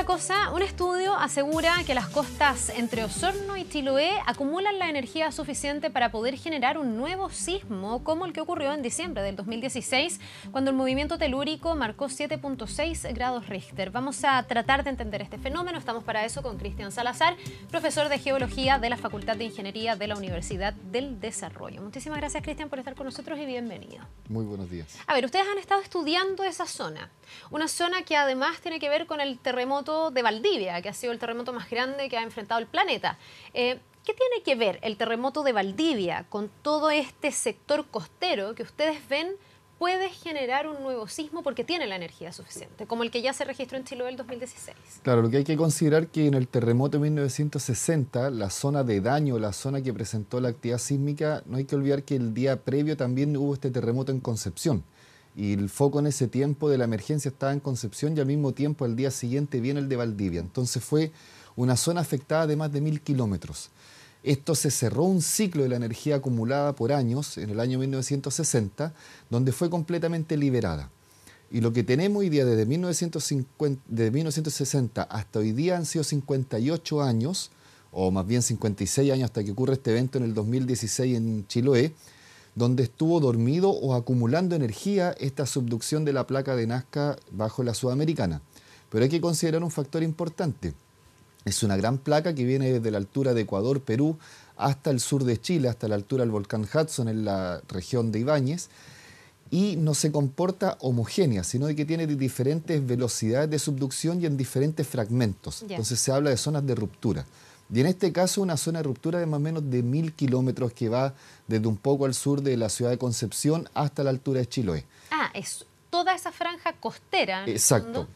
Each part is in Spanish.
otra cosa, un estudio asegura que las costas entre Osorno y Chiloé acumulan la energía suficiente para poder generar un nuevo sismo, como el que ocurrió en diciembre del 2016, cuando el movimiento telúrico marcó 7.6 grados Richter. Vamos a tratar de entender este fenómeno. Estamos para eso con Cristian Salazar, profesor de Geología de la Facultad de Ingeniería de la Universidad del Desarrollo. Muchísimas gracias, Cristian, por estar con nosotros y bienvenido. Muy buenos días. A ver, ustedes han estado estudiando esa zona. Una zona que además tiene que ver con el terremoto de Valdivia, que ha sido el terremoto más grande que ha enfrentado el planeta. ¿Qué tiene que ver el terremoto de Valdivia con todo este sector costero que ustedes ven puede generar un nuevo sismo porque tiene la energía suficiente, como el que ya se registró en Chiloé el 2016? Claro, lo que hay que considerar que en el terremoto de 1960, la zona de daño, la zona que presentó la actividad sísmica, no hay que olvidar que el día previo también hubo este terremoto en Concepción. Y el foco en ese tiempo de la emergencia estaba en Concepción y al mismo tiempo al día siguiente viene el de Valdivia. Entonces fue una zona afectada de más de 1000 kilómetros. Esto se cerró un ciclo de la energía acumulada por años, en el año 1960, donde fue completamente liberada. Y lo que tenemos hoy día desde 1960 hasta hoy día han sido 58 años, o más bien 56 años hasta que ocurre este evento en el 2016 en Chiloé, donde estuvo dormido o acumulando energía esta subducción de la placa de Nazca bajo la Sudamericana. Pero hay que considerar un factor importante. Es una gran placa que viene desde la altura de Ecuador, Perú, hasta el sur de Chile, hasta la altura del volcán Hudson en la región de Ibáñez, y no se comporta homogénea, sino que tiene diferentes velocidades de subducción y en diferentes fragmentos. Entonces se habla de zonas de ruptura. Y en este caso una zona de ruptura de más o menos de 1000 kilómetros que va desde un poco al sur de la ciudad de Concepción hasta la altura de Chiloé. Ah, es toda esa franja costera, exacto,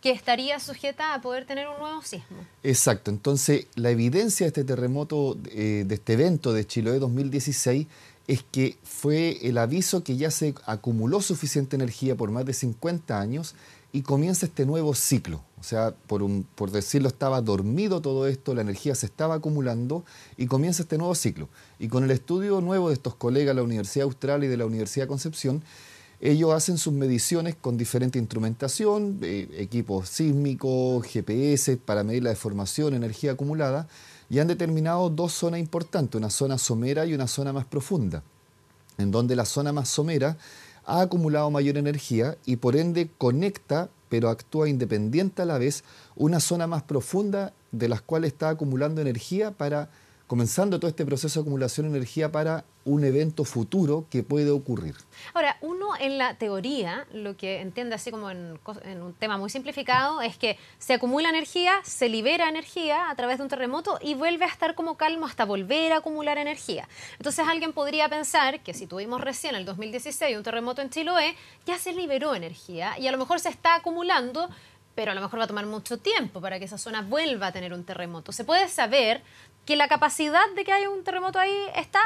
que estaría sujeta a poder tener un nuevo sismo. Exacto. Entonces, la evidencia de este terremoto, de este evento de Chiloé 2016, es que fue el aviso que ya se acumuló suficiente energía por más de 50 años y comienza este nuevo ciclo. O sea, por decirlo, estaba dormido todo esto, la energía se estaba acumulando y comienza este nuevo ciclo. Y con el estudio nuevo de estos colegas de la Universidad Austral y de la Universidad de Concepción, ellos hacen sus mediciones con diferente instrumentación, equipos sísmicos, GPS, para medir la deformación, energía acumulada, y han determinado dos zonas importantes, una zona somera y una zona más profunda, en donde la zona más somera ha acumulado mayor energía y por ende conecta, pero actúa independiente a la vez, una zona más profunda de las cuales está acumulando energía comenzando todo este proceso de acumulación de energía para un evento futuro que puede ocurrir. Ahora, uno en la teoría, lo que entiende así como en un tema muy simplificado, es que se acumula energía, se libera energía a través de un terremoto y vuelve a estar como calmo hasta volver a acumular energía. Entonces alguien podría pensar que si tuvimos recién el 2016 un terremoto en Chiloé, ya se liberó energía y a lo mejor se está acumulando, pero a lo mejor va a tomar mucho tiempo para que esa zona vuelva a tener un terremoto. Se puede saber que la capacidad de que haya un terremoto ahí está,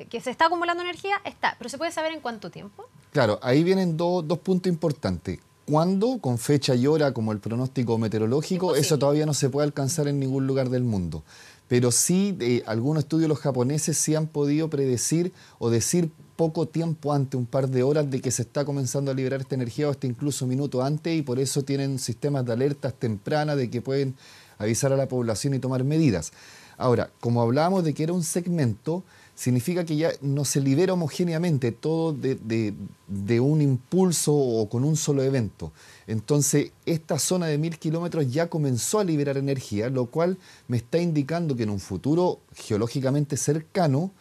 que se está acumulando energía, está, pero ¿se puede saber en cuánto tiempo? Claro, ahí vienen dos puntos importantes. ¿Cuándo? Con fecha y hora, como el pronóstico meteorológico, imposible. Eso todavía no se puede alcanzar en ningún lugar del mundo. Pero sí, algunos estudios de los japoneses sí han podido predecir o decir poco tiempo antes, un par de horas, de que se está comenzando a liberar esta energía o hasta incluso minutos antes, y por eso tienen sistemas de alertas tempranas de que pueden avisar a la población y tomar medidas. Ahora, como hablábamos de que era un segmento, significa que ya no se libera homogéneamente todo de un impulso o con un solo evento. Entonces, esta zona de 1000 kilómetros ya comenzó a liberar energía, lo cual me está indicando que en un futuro geológicamente cercano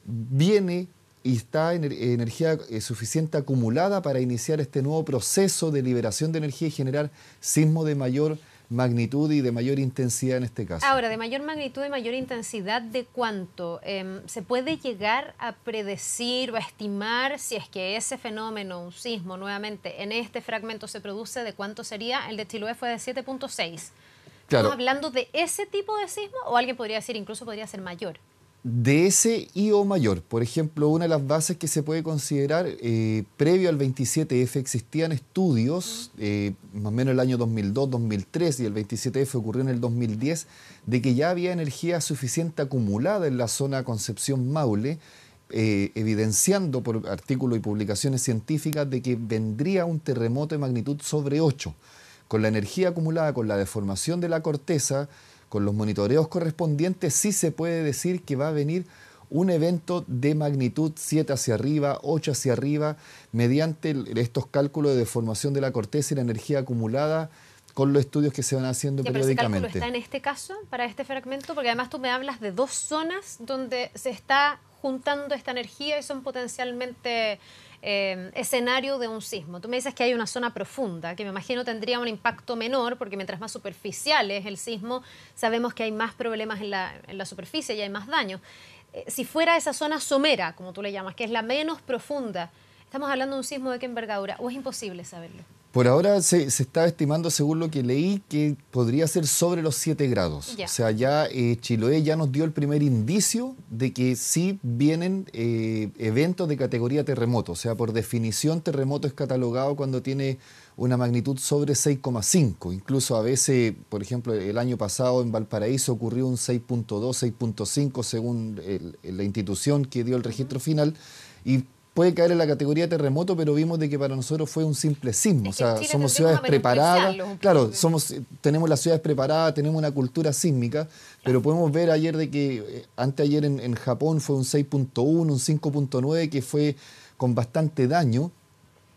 viene y está energía suficiente acumulada para iniciar este nuevo proceso de liberación de energía y generar sismos de mayor magnitud y de mayor intensidad en este caso. Ahora, de mayor magnitud y mayor intensidad, ¿de cuánto? ¿Se puede llegar a predecir o a estimar si es que ese fenómeno, un sismo nuevamente, en este fragmento se produce? ¿De cuánto sería? El de Chiloé fue de 7.6. Claro. ¿Estamos hablando de ese tipo de sismo o alguien podría decir incluso podría ser mayor? De ese y o mayor. Por ejemplo, una de las bases que se puede considerar, previo al 27F existían estudios, más o menos el año 2002, 2003, y el 27F ocurrió en el 2010, de que ya había energía suficiente acumulada en la zona Concepción-Maule, evidenciando por artículos y publicaciones científicas de que vendría un terremoto de magnitud sobre 8. con la energía acumulada, con la deformación de la corteza, con los monitoreos correspondientes, sí se puede decir que va a venir un evento de magnitud 7 hacia arriba, 8 hacia arriba, mediante estos cálculos de deformación de la corteza y la energía acumulada, con los estudios que se van haciendo periódicamente. ¿Pero ese cálculo está en este caso, para este fragmento? Porque además tú me hablas de 2 zonas donde se está juntando esta energía y son potencialmente escenario de un sismo. Tú me dices que hay una zona profunda, que me imagino tendría un impacto menor, porque mientras más superficial es el sismo, sabemos que hay más problemas en la superficie y hay más daño. Si fuera esa zona somera, como tú le llamas, que es la menos profunda, ¿estamos hablando de un sismo de qué envergadura? ¿O es imposible saberlo? Por ahora se está estimando, según lo que leí, que podría ser sobre los 7 grados. Ya. O sea, ya Chiloé ya nos dio el primer indicio de que sí vienen eventos de categoría terremoto. O sea, por definición, terremoto es catalogado cuando tiene una magnitud sobre 6,5. Incluso a veces, por ejemplo, el año pasado en Valparaíso ocurrió un 6,2, 6,5 según la institución que dio el registro final. Y puede caer en la categoría de terremoto, pero vimos de que para nosotros fue un simple sismo. O sea, somos ciudades preparadas. Claro, tenemos las ciudades preparadas, tenemos una cultura sísmica, pero podemos ver ayer de que anteayer en Japón fue un 6,1, un 5,9, que fue con bastante daño.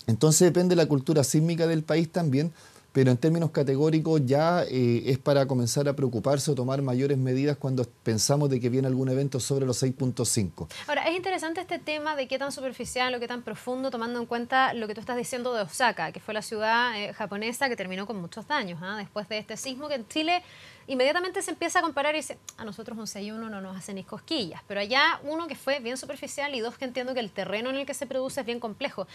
Entonces depende de la cultura sísmica del país también, pero en términos categóricos ya es para comenzar a preocuparse o tomar mayores medidas cuando pensamos de que viene algún evento sobre los 6,5. Ahora, es interesante este tema de qué tan superficial o qué tan profundo, tomando en cuenta lo que tú estás diciendo de Osaka, que fue la ciudad japonesa que terminó con muchos daños, después de este sismo, que en Chile inmediatamente se empieza a comparar y dice, a nosotros un 6,1 no nos hace ni cosquillas, pero allá uno que fue bien superficial y 2 que entiendo que el terreno en el que se produce es bien complejo.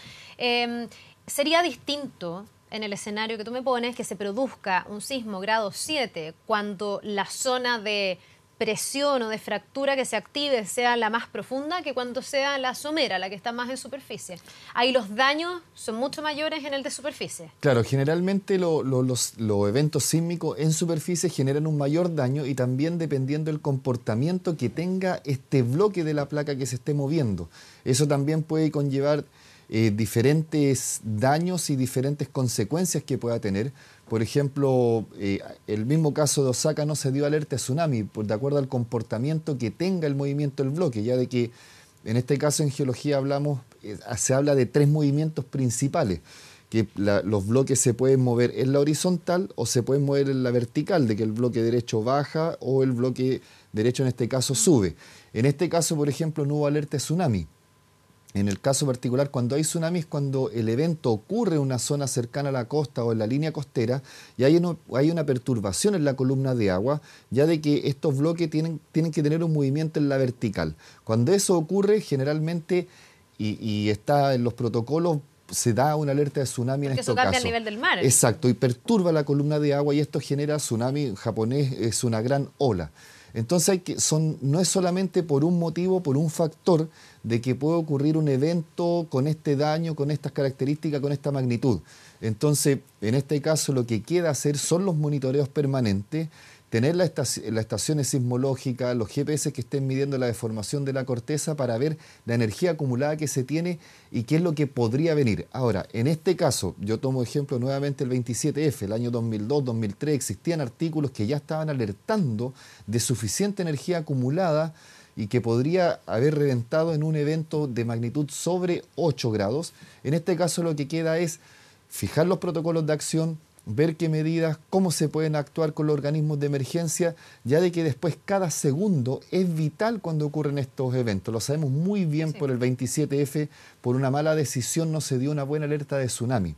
Sería distinto en el escenario que tú me pones que se produzca un sismo grado 7 cuando la zona de presión o de fractura que se active sea la más profunda que cuando sea la somera, la que está más en superficie. Ahí los daños son mucho mayores en el de superficie. Claro, generalmente los eventos sísmicos en superficie generan un mayor daño y también dependiendo del comportamiento que tenga este bloque de la placa que se esté moviendo. Eso también puede conllevar diferentes daños y diferentes consecuencias que pueda tener. Por ejemplo, el mismo caso de Osaka no se dio alerta de tsunami, de acuerdo al comportamiento que tenga el movimiento del bloque, ya de que en este caso en geología se habla de 3 movimientos principales, que los bloques se pueden mover en la horizontal o se pueden mover en la vertical, de que el bloque derecho baja o el bloque derecho en este caso sube. En este caso, por ejemplo, no hubo alerta de tsunami. En el caso particular, cuando hay tsunamis, cuando el evento ocurre en una zona cercana a la costa o en la línea costera, y hay una perturbación en la columna de agua, ya de que estos bloques tienen que tener un movimiento en la vertical. Cuando eso ocurre, generalmente, y está en los protocolos, se da una alerta de tsunami en estos casos. Porque eso cambia el nivel del mar. Exacto, y perturba la columna de agua y esto genera tsunami, en japonés es una gran ola. Entonces no es solamente por un motivo, por un factor de que puede ocurrir un evento con este daño, con estas características, con esta magnitud. Entonces, en este caso lo que queda hacer son los monitoreos permanentes, tener las estaciones sismológicas, los GPS que estén midiendo la deformación de la corteza para ver la energía acumulada que se tiene y qué es lo que podría venir. Ahora, en este caso, yo tomo ejemplo nuevamente el 27F, el año 2002, 2003, existían artículos que ya estaban alertando de suficiente energía acumulada y que podría haber reventado en un evento de magnitud sobre 8 grados. En este caso lo que queda es fijar los protocolos de acción, ver qué medidas, cómo se pueden actuar con los organismos de emergencia, ya de que después cada segundo es vital cuando ocurren estos eventos. Lo sabemos muy bien por el 27F, por una mala decisión no se dio una buena alerta de tsunami.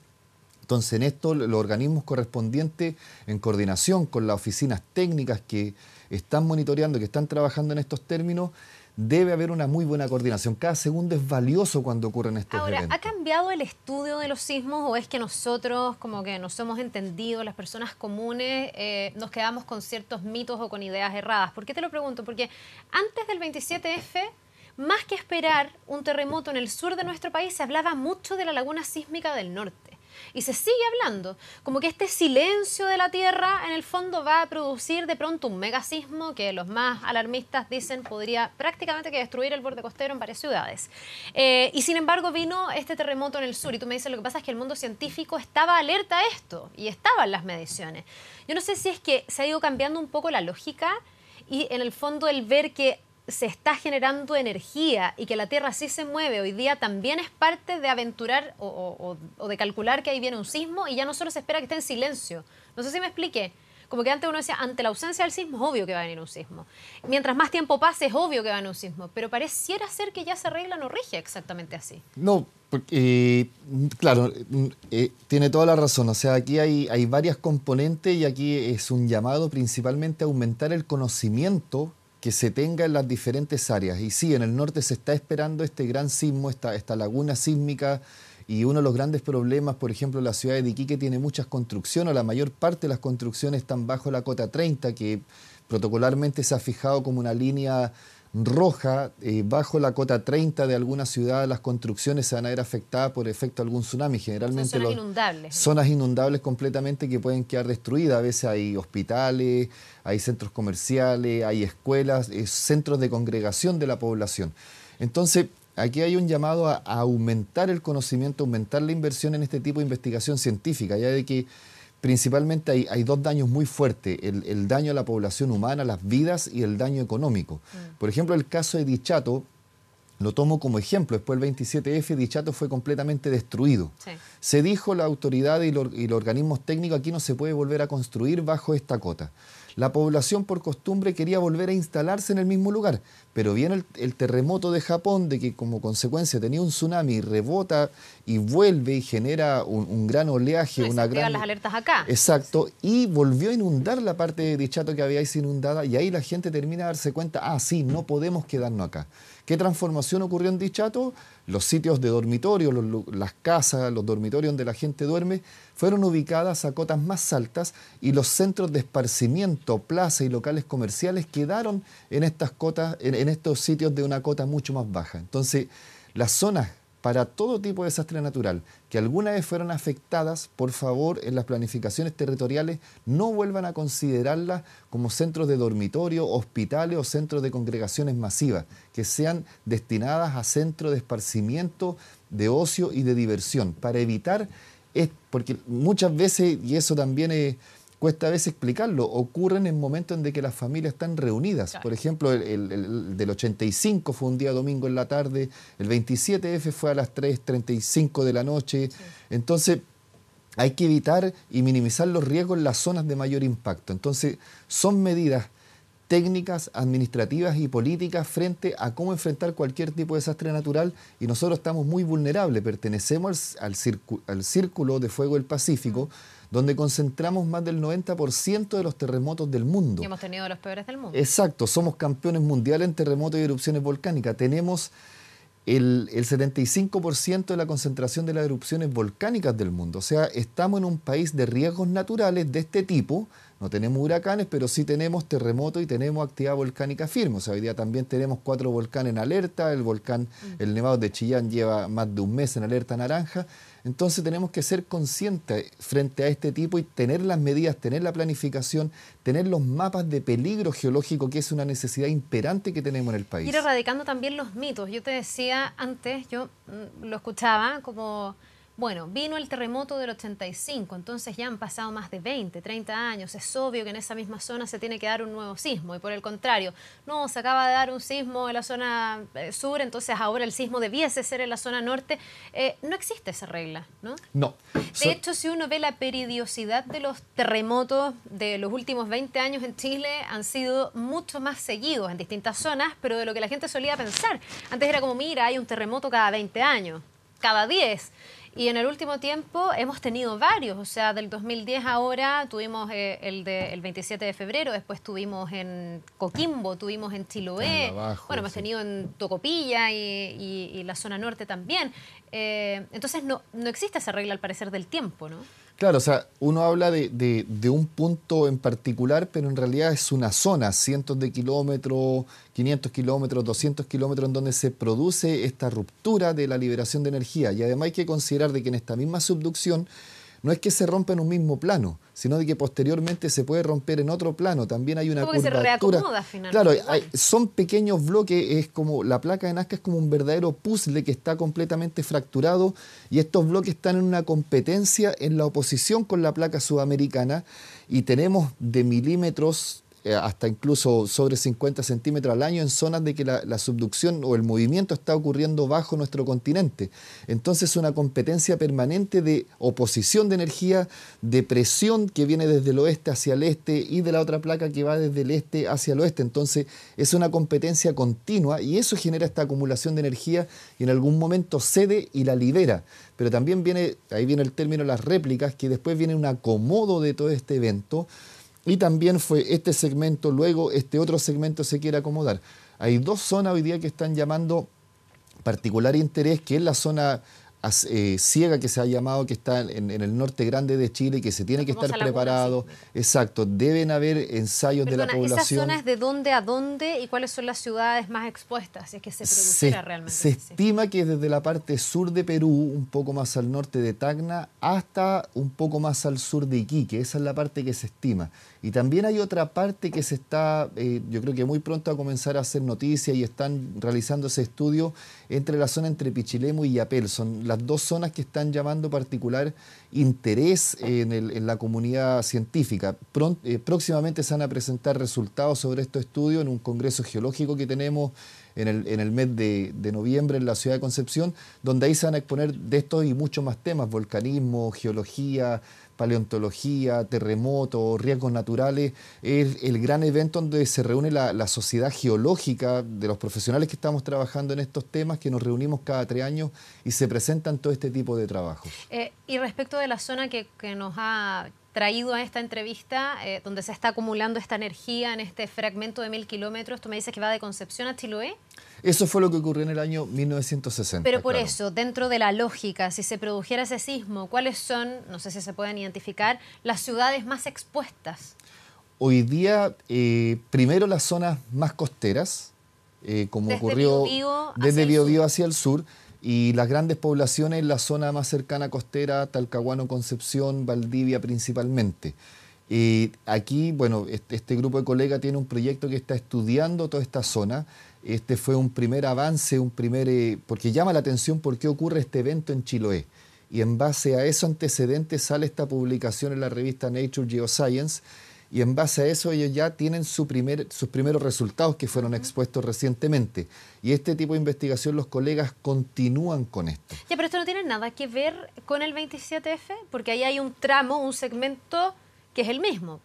Entonces en esto los organismos correspondientes, en coordinación con las oficinas técnicas que están monitoreando, que están trabajando en estos términos, debe haber una muy buena coordinación. Cada segundo es valioso cuando ocurren estos eventos. Ahora, ¿ha cambiado el estudio de los sismos o es que nosotros, como que nos hemos entendido, las personas comunes, nos quedamos con ciertos mitos o con ideas erradas? ¿Por qué te lo pregunto? Porque antes del 27F, más que esperar un terremoto en el sur de nuestro país, se hablaba mucho de la laguna sísmica del norte. y se sigue hablando. Como que este silencio de la Tierra en el fondo va a producir de pronto un megasismo que los más alarmistas dicen podría prácticamente que destruir el borde costero en varias ciudades. Y sin embargo vino este terremoto en el sur y tú me dices lo que pasa es que el mundo científico estaba alerta a esto y estaban las mediciones. Yo no sé si es que se ha ido cambiando un poco la lógica y en el fondo el ver que se está generando energía y que la Tierra sí se mueve hoy día también es parte de aventurar o de calcular que ahí viene un sismo y ya no solo se espera que esté en silencio. No sé si me expliqué. Como que antes uno decía, ante la ausencia del sismo es obvio que va a venir un sismo. Mientras más tiempo pase es obvio que va a venir un sismo. Pero pareciera ser que ya se regla no rige exactamente así. No, porque, claro, tiene toda la razón. O sea, aquí hay varias componentes y aquí es un llamado principalmente a aumentar el conocimiento que se tenga en las diferentes áreas. Y sí, en el norte se está esperando este gran sismo, esta laguna sísmica, y uno de los grandes problemas, por ejemplo, la ciudad de Iquique tiene muchas construcciones, o la mayor parte de las construcciones están bajo la cota 30, que protocolarmente se ha fijado como una línea roja. Bajo la cota 30 de algunas ciudades las construcciones se van a ver afectadas por efecto de algún tsunami. Generalmente son zonas inundables. Zonas inundables completamente que pueden quedar destruidas. A veces hay hospitales, hay centros comerciales, hay escuelas, centros de congregación de la población. Entonces, aquí hay un llamado a aumentar el conocimiento, aumentar la inversión en este tipo de investigación científica, ya de que principalmente hay dos daños muy fuertes, el daño a la población humana, las vidas, y el daño económico. Por ejemplo, el caso de Dichato, lo tomo como ejemplo. Después del 27F, Dichato fue completamente destruido. Sí. Se dijo la autoridad y los organismos técnicos, aquí no se puede volver a construir bajo esta cota. La población por costumbre quería volver a instalarse en el mismo lugar, pero viene el terremoto de Japón, de que como consecuencia tenía un tsunami, rebota y vuelve y genera un gran oleaje. No, una gran... las alertas acá. Exacto, y volvió a inundar la parte de Dichato que había inundada, y ahí la gente termina de darse cuenta, sí, no podemos quedarnos acá. ¿Qué transformación ocurrió en Dichato? Los sitios de dormitorio, las casas, los dormitorios donde la gente duerme, fueron ubicadas a cotas más altas, y los centros de esparcimiento, plazas y locales comerciales quedaron en estas cotas, en estos sitios de una cota mucho más baja. Entonces, las zonas para todo tipo de desastre natural que alguna vez fueron afectadas, por favor, en las planificaciones territoriales no vuelvan a considerarlas como centros de dormitorio, hospitales o centros de congregaciones masivas, que sean destinadas a centros de esparcimiento, de ocio y de diversión, para evitar, porque muchas veces, y eso también cuesta a veces explicarlo, ocurren en momentos en que las familias están reunidas. Claro. Por ejemplo, el del 85 fue un día domingo en la tarde, el 27F fue a las 3:35 de la noche. Sí. Entonces, hay que evitar y minimizar los riesgos en las zonas de mayor impacto. Entonces, son medidas técnicas, administrativas y políticas frente a cómo enfrentar cualquier tipo de desastre natural, y nosotros estamos muy vulnerables. Pertenecemos al Círculo de Fuego del Pacífico, donde concentramos más del 90% de los terremotos del mundo. Y hemos tenido los peores del mundo. Exacto, somos campeones mundiales en terremotos y erupciones volcánicas. Tenemos el 75% de la concentración de las erupciones volcánicas del mundo. O sea, estamos en un país de riesgos naturales de este tipo. No tenemos huracanes, pero sí tenemos terremotos y tenemos actividad volcánica firme. O sea, hoy día también tenemos 4 volcanes en alerta. El Nevado de Chillán lleva más de un mes en alerta naranja. Entonces tenemos que ser conscientes frente a este tipo y tener las medidas, tener la planificación, tener los mapas de peligro geológico, que es una necesidad imperante que tenemos en el país. Ir erradicando también los mitos. Yo te decía antes, yo lo escuchaba como... Bueno, vino el terremoto del 85, entonces ya han pasado más de 20, 30 años. Es obvio que en esa misma zona se tiene que dar un nuevo sismo. Y por el contrario, no, se acaba de dar un sismo en la zona sur, entonces ahora el sismo debiese ser en la zona norte. No existe esa regla, ¿no? No. De hecho, si uno ve la periodicidad de los terremotos de los últimos 20 años en Chile, han sido mucho más seguidos en distintas zonas, pero de lo que la gente solía pensar. Antes era como, mira, hay un terremoto cada 20 años, cada 10. Y en el último tiempo hemos tenido varios, o sea, del 2010 ahora tuvimos el 27 de febrero, después tuvimos en Coquimbo, tuvimos en Chiloé, hemos tenido en Tocopilla y la zona norte también. Entonces no existe esa regla al parecer del tiempo, ¿no? Claro, o sea, uno habla de un punto en particular, pero en realidad es una zona, cientos de kilómetros, 500 kilómetros, 200 kilómetros, en donde se produce esta ruptura de la liberación de energía. Y además hay que considerar de que en esta misma subducción no es que se rompa en un mismo plano, sino de que posteriormente se puede romper en otro plano. También hay una Como que se curvatura. reacomoda finalmente. Claro, Igual. son pequeños bloques, es como la placa de Nazca es como un verdadero puzzle que está completamente fracturado y estos bloques están en una competencia en la oposición con la placa sudamericana y tenemos de milímetros hasta incluso sobre 50 centímetros al año en zonas de que la subducción o el movimiento está ocurriendo bajo nuestro continente. Entonces es una competencia permanente de oposición de energía, de presión que viene desde el oeste hacia el este y de la otra placa que va desde el este hacia el oeste. Entonces es una competencia continua y eso genera esta acumulación de energía y en algún momento cede y la libera. Pero también ahí viene el término las réplicas, que después viene un acomodo de todo este evento. Y también fue este segmento, luego este otro segmento se quiere acomodar. Hay dos zonas hoy día que están llamando particular interés, que es la zona ciega que se ha llamado, que está en el norte grande de Chile, que se tiene que estar preparado. Exacto, deben haber ensayos de la población. ¿Esas zonas de dónde a dónde y cuáles son las ciudades más expuestas? Si es que se produciera realmente. Se estima que desde la parte sur de Perú, un poco más al norte de Tacna, hasta un poco más al sur de Iquique. Esa es la parte que se estima. Y también hay otra parte que se está, yo creo que muy pronto a comenzar a hacer noticia y están realizando ese estudio entre la zona entre Pichilemu y Yapel. Son las dos zonas que están llamando particular interés en la comunidad científica. Próximamente se van a presentar resultados sobre estos estudios en un congreso geológico que tenemos en el mes de noviembre en la ciudad de Concepción, donde ahí se van a exponer de estos y muchos más temas: volcanismo, geología, paleontología, terremotos, riesgos naturales. Es el gran evento donde se reúne la sociedad geológica de los profesionales que estamos trabajando en estos temas, que nos reunimos cada 3 años y se presentan todo este tipo de trabajos. Y respecto de la zona que nos ha traído a esta entrevista, donde se está acumulando esta energía en este fragmento de 1000 kilómetros, tú me dices que va de Concepción a Chiloé. Eso fue lo que ocurrió en el año 1960. Pero por eso, dentro de la lógica, si se produjera ese sismo, ¿cuáles son, no sé si se pueden identificar, las ciudades más expuestas? Hoy día, primero las zonas más costeras, como desde ocurrió desde Biobío hacia el sur, y las grandes poblaciones en la zona más cercana costera, Talcahuano, Concepción, Valdivia principalmente. Aquí, bueno, este grupo de colegas tiene un proyecto que está estudiando toda esta zona. Este fue un primer avance, porque llama la atención por qué ocurre este evento en Chiloé. Y en base a esos antecedentes sale esta publicación en la revista Nature Geoscience, y en base a eso ellos ya tienen sus primeros resultados que fueron expuestos recientemente. Y este tipo de investigación los colegas continúan con esto. Ya, pero esto no tiene nada que ver con el 27F, porque ahí hay un tramo, un segmento que es el mismo.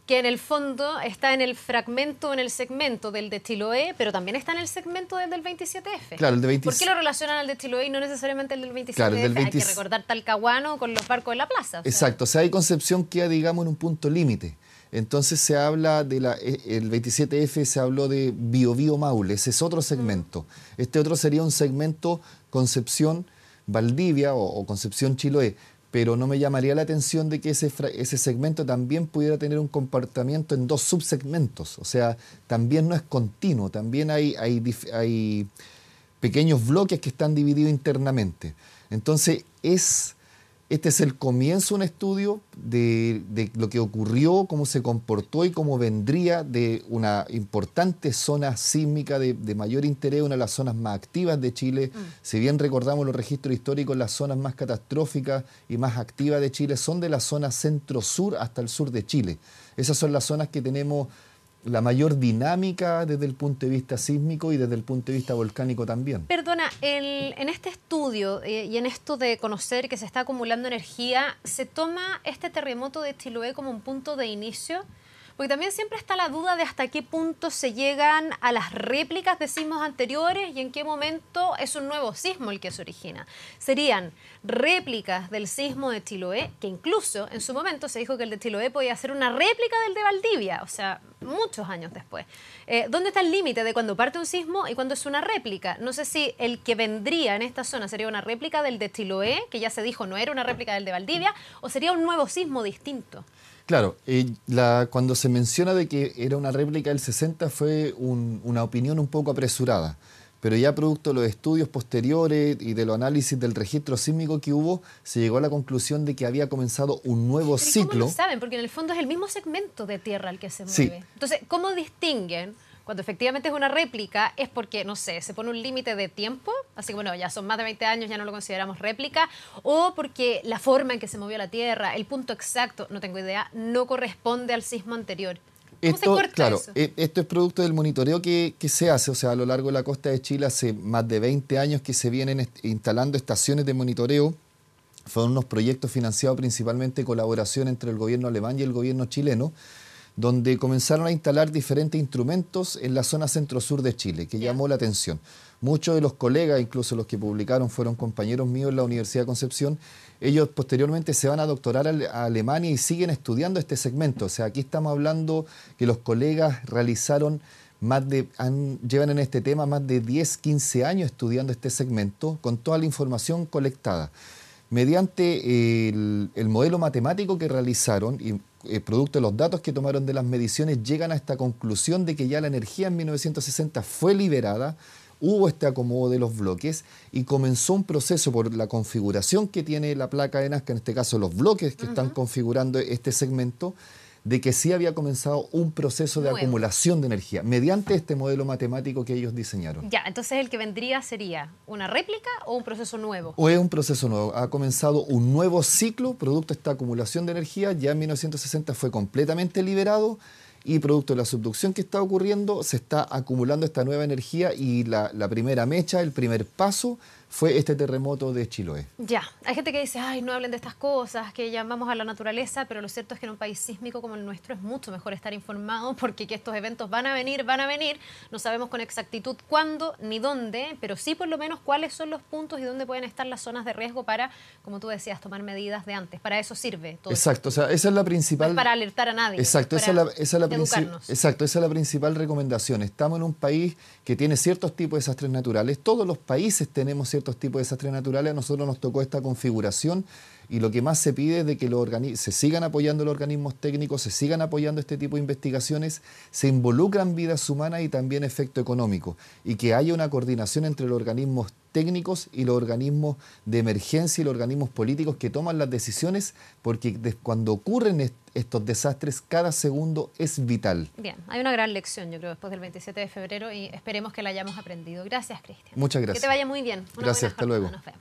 Que en el fondo está en el fragmento, en el segmento del de Chiloé, pero también está en el segmento del 27F. Claro, el de 27F. ¿Por qué lo relacionan al de Chiloé y no necesariamente el del 27F? Claro, Hay que recordar Talcahuano con los barcos de la plaza. Exacto, o sea, hay Concepción queda, digamos, en un punto límite. Entonces se habla el 27F se habló de Biobío Maule, ese es otro segmento. Este otro sería un segmento Concepción Valdivia o Concepción Chiloé. Pero no me llamaría la atención de que ese segmento también pudiera tener un comportamiento en dos subsegmentos. O sea, también no es continuo, también hay pequeños bloques que están divididos internamente. Entonces, este es el comienzo de un estudio de lo que ocurrió, cómo se comportó y cómo vendría de una importante zona sísmica de mayor interés, una de las zonas más activas de Chile. Si bien recordamos los registros históricos, las zonas más catastróficas y más activas de Chile son de la zona centro-sur hasta el sur de Chile. Esas son las zonas que tenemos la mayor dinámica desde el punto de vista sísmico y desde el punto de vista volcánico también. Perdona, en este estudio y en esto de conocer que se está acumulando energía, ¿se toma este terremoto de Chiloé como un punto de inicio? Porque también siempre está la duda de hasta qué punto se llegan a las réplicas de sismos anteriores y en qué momento es un nuevo sismo el que se origina. Serían réplicas del sismo de Chiloé, que incluso en su momento se dijo que el de Chiloé podía ser una réplica del de Valdivia, o sea, muchos años después. ¿Dónde está el límite de cuando parte un sismo y cuando es una réplica? No sé si el que vendría en esta zona sería una réplica del de Chiloé, que ya se dijo no era una réplica del de Valdivia, o sería un nuevo sismo distinto. Claro, cuando se menciona de que era una réplica del 60 fue una opinión un poco apresurada, pero ya producto de los estudios posteriores y de los análisis del registro sísmico que hubo, se llegó a la conclusión de que había comenzado un nuevo ¿Pero ciclo. ¿Cómo lo saben? Porque en el fondo es el mismo segmento de tierra al que se mueve. Sí. Entonces, ¿cómo distinguen cuando efectivamente es una réplica? Es porque, no sé, se pone un límite de tiempo, así que bueno, ya son más de 20 años, ya no lo consideramos réplica, o porque la forma en que se movió la tierra, el punto exacto, no tengo idea, no corresponde al sismo anterior. ¿Cómo se corta claro, eso? esto es producto del monitoreo que se hace, o sea, a lo largo de la costa de Chile hace más de 20 años que se vienen instalando estaciones de monitoreo. Fueron unos proyectos financiados principalmente en colaboración entre el gobierno alemán y el gobierno chileno, donde comenzaron a instalar diferentes instrumentos en la zona centro-sur de Chile, que llamó la atención. Muchos de los colegas, incluso los que publicaron, fueron compañeros míos en la Universidad de Concepción. Ellos posteriormente se van a doctorar a Alemania y siguen estudiando este segmento. O sea, aquí estamos hablando que los colegas realizaron llevan en este tema más de 10, 15 años estudiando este segmento con toda la información colectada. Mediante el modelo matemático que realizaron y producto de los datos que tomaron de las mediciones, llegan a esta conclusión de que ya la energía en 1960 fue liberada, hubo este acomodo de los bloques y comenzó un proceso por la configuración que tiene la placa de Nazca, en este caso los bloques que están configurando este segmento, de que sí había comenzado un proceso de acumulación de energía mediante este modelo matemático que ellos diseñaron. Ya, entonces el que vendría sería una réplica o un proceso nuevo. O es un proceso nuevo. Ha comenzado un nuevo ciclo producto de esta acumulación de energía. Ya en 1960 fue completamente liberado y producto de la subducción que está ocurriendo se está acumulando esta nueva energía y la primera mecha, el primer paso fue este terremoto de Chiloé. Ya, hay gente que dice, ay, no hablen de estas cosas, que llamamos a la naturaleza, pero lo cierto es que en un país sísmico como el nuestro es mucho mejor estar informado porque que estos eventos van a venir, no sabemos con exactitud cuándo ni dónde, pero sí por lo menos cuáles son los puntos y dónde pueden estar las zonas de riesgo para, como tú decías, tomar medidas de antes. Para eso sirve todo. Exacto, o sea, esa es la principal... No es para alertar a nadie. Exacto, esa es la principal recomendación. Estamos en un país que tiene ciertos tipos de desastres naturales. Todos los países tenemos ciertos tipos de desastres naturales. A nosotros nos tocó esta configuración y lo que más se pide es de que se sigan apoyando los organismos técnicos, se sigan apoyando este tipo de investigaciones, se involucran vidas humanas y también efecto económico y que haya una coordinación entre los organismos técnicos y los organismos de emergencia y los organismos políticos que toman las decisiones, porque cuando ocurren estos desastres, cada segundo es vital. Bien, hay una gran lección, yo creo, después del 27 de febrero y esperemos que la hayamos aprendido. Gracias, Cristian. Muchas gracias. Que te vaya muy bien. Gracias, hasta luego. Nos vemos.